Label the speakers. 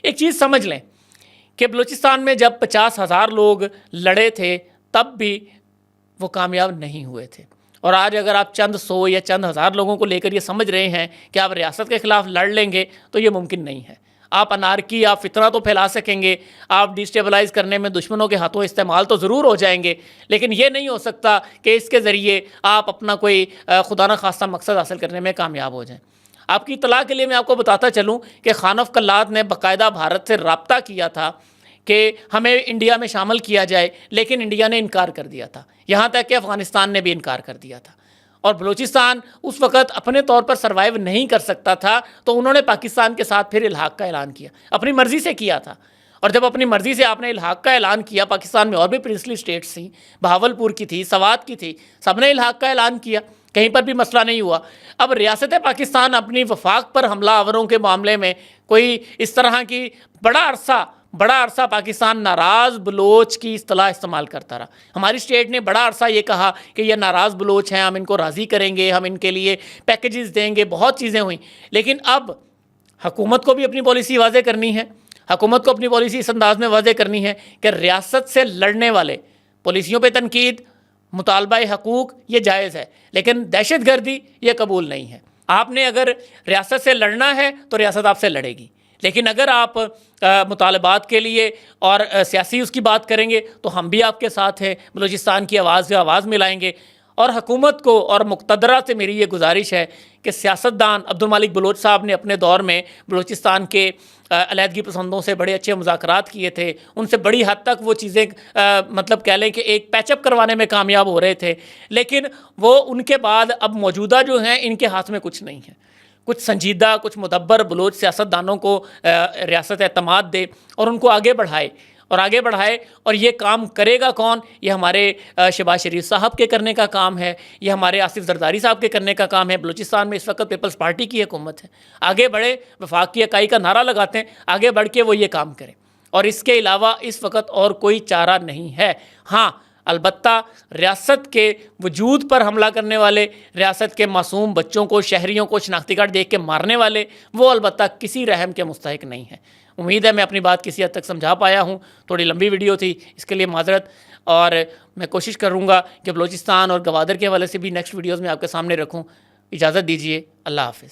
Speaker 1: ایک چیز سمجھ لیں کہ بلوچستان میں جب 50,000 لوگ لڑے تھے تب بھی وہ کامیاب نہیں ہوئے تھے، اور آج اگر آپ چند سو یا چند ہزار لوگوں کو لے کر یہ سمجھ رہے ہیں کہ آپ ریاست کے خلاف لڑ لیں گے تو یہ ممکن نہیں ہے۔ آپ انارکی، آپ فتنہ تو پھیلا سکیں گے، آپ ڈیسٹیبلائز کرنے میں دشمنوں کے ہاتھوں استعمال تو ضرور ہو جائیں گے، لیکن یہ نہیں ہو سکتا کہ اس کے ذریعے آپ اپنا کوئی خدا نخواستہ مقصد حاصل کرنے میں کامیاب ہو جائیں۔ آپ کی اطلاع کے لیے میں آپ کو بتاتا چلوں کہ خانف قلات نے باقاعدہ بھارت سے رابطہ کیا تھا کہ ہمیں انڈیا میں شامل کیا جائے، لیکن انڈیا نے انکار کر دیا تھا، یہاں تک کہ افغانستان نے بھی انکار کر دیا تھا، اور بلوچستان اس وقت اپنے طور پر سروائیو نہیں کر سکتا تھا، تو انہوں نے پاکستان کے ساتھ پھر الحاق کا اعلان کیا، اپنی مرضی سے کیا تھا۔ اور جب اپنی مرضی سے آپ نے الحاق کا اعلان کیا، پاکستان میں اور بھی پرنسلی اسٹیٹس تھیں، بہاولپور کی تھی، سوات کی تھی، سب نے الحاق کا اعلان کیا، کہیں پر بھی مسئلہ نہیں ہوا۔ اب ریاست پاکستان اپنی وفاق پر حملہ آوروں کے معاملے میں کوئی اس طرح کی بڑا عرصہ پاکستان ناراض بلوچ کی اصطلاح استعمال کرتا رہا۔ ہماری اسٹیٹ نے بڑا عرصہ یہ کہا کہ یہ ناراض بلوچ ہیں، ہم ان کو راضی کریں گے، ہم ان کے لیے پیکیجز دیں گے، بہت چیزیں ہوئیں، لیکن اب حکومت کو بھی اپنی پالیسی واضح کرنی ہے، حکومت کو اپنی پالیسی اس انداز میں واضح کرنی ہے کہ ریاست سے لڑنے والے پالیسیوں پہ تنقید، مطالبہ حقوق یہ جائز ہے، لیکن دہشت گردی یہ قبول نہیں ہے۔ آپ نے اگر ریاست سے لڑنا ہے تو ریاست آپ سے لڑے گی، لیکن اگر آپ مطالبات کے لیے اور سیاسی اس کی بات کریں گے تو ہم بھی آپ کے ساتھ ہیں، بلوچستان کی آواز سے آواز ملائیں گے۔ اور حکومت کو اور مقتدرہ سے میری یہ گزارش ہے کہ سیاستدان عبدالمالک بلوچ صاحب نے اپنے دور میں بلوچستان کے علیحدگی پسندوں سے بڑے اچھے مذاکرات کیے تھے، ان سے بڑی حد تک وہ چیزیں مطلب کہہ لیں کہ ایک پیچ اپ کروانے میں کامیاب ہو رہے تھے، لیکن وہ ان کے بعد اب موجودہ جو ہیں ان کے ہاتھ میں کچھ نہیں ہے۔ کچھ سنجیدہ، کچھ مدبر بلوچ سیاستدانوں کو ریاست اعتماد دے اور ان کو آگے بڑھائے اور یہ کام کرے گا کون؟ یہ ہمارے شہباز شریف صاحب کے کرنے کا کام ہے، یہ ہمارے آصف زرداری صاحب کے کرنے کا کام ہے۔ بلوچستان میں اس وقت پیپلز پارٹی کی حکومت ہے، آگے بڑھے، وفاق کی اکائی کا نعرہ لگاتے ہیں، آگے بڑھ کے وہ یہ کام کریں، اور اس کے علاوہ اس وقت اور کوئی چارہ نہیں ہے۔ ہاں البتہ ریاست کے وجود پر حملہ کرنے والے، ریاست کے معصوم بچوں کو، شہریوں کو شناختی کارڈ دیکھ کے مارنے والے، وہ البتہ کسی رحم کے مستحق نہیں ہیں۔ امید ہے میں اپنی بات کسی حد تک سمجھا پایا ہوں، تھوڑی لمبی ویڈیو تھی، اس کے لیے معذرت، اور میں کوشش کروں گا کہ بلوچستان اور گوادر کے حوالے سے بھی نیکسٹ ویڈیوز میں آپ کے سامنے رکھوں۔ اجازت دیجیے، اللہ حافظ۔